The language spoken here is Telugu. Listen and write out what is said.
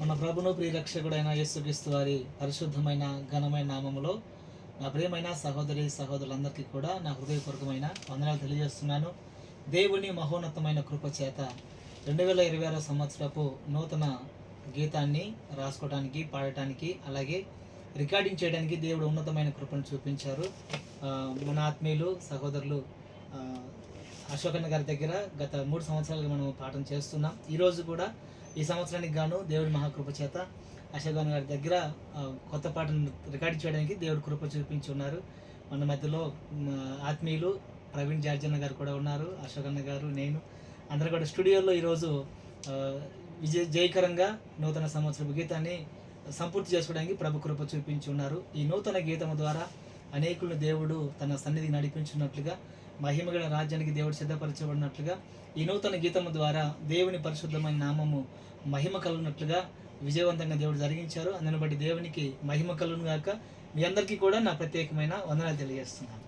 మన ప్రభును ప్రియరక్షకుడైన యేసుక్రీస్తు వారి పరిశుద్ధమైన ఘనమైన నామములో నా ప్రియమైన సహోదరి సహోదరులందరికీ కూడా నా హృదయపూర్వకమైన వందనాలు తెలియజేస్తున్నాను. దేవుని మహోన్నతమైన కృప చేత 2026 సంవత్సరపు నూతన గీతాన్ని రాసుకోవడానికి, పాడటానికి, అలాగే రికార్డింగ్ చేయడానికి దేవుడు ఉన్నతమైన కృపను చూపించారు. మన ఆత్మీయులు సహోదరులు అశోకన్న గారి దగ్గర గత 3 సంవత్సరాలుగా మనం పాఠం చేస్తున్నాం. ఈరోజు కూడా ఈ సంవత్సరానికి గాను దేవుడి మహాకృప చేత అశోకన్న గారి దగ్గర కొత్త పాటను రికార్డ్ చేయడానికి దేవుడు కృప చూపించి ఉన్నారు. మన మధ్యలో ఆత్మీయులు ప్రవీణ్ జార్జన్న గారు కూడా ఉన్నారు, అశోకన్న గారు, నేను అందరూ కూడా స్టూడియోలో ఈరోజు జయకరంగా నూతన సంవత్సరపు గీతాన్ని సంపూర్తి చేసుకోవడానికి ప్రభు కృప చూపించి ఉన్నారు. ఈ నూతన గీతము ద్వారా అనేకులను దేవుడు తన సన్నిధికి నడిపించున్నట్లుగా, మహిమగల రాజ్యానికి దేవుడు సిద్ధపరచబడినట్లుగా, ఈ నూతన గీతము ద్వారా దేవుని పరిశుద్ధమైన నామము మహిమ కలుగునట్లుగా విజయవంతంగా దేవుడు జరిగించారు. అందుని బట్టి దేవునికి మహిమ కలుగును గాక. మీ అందరికీ కూడా నా ప్రత్యేకమైన వందనాలు తెలియజేస్తున్నాను.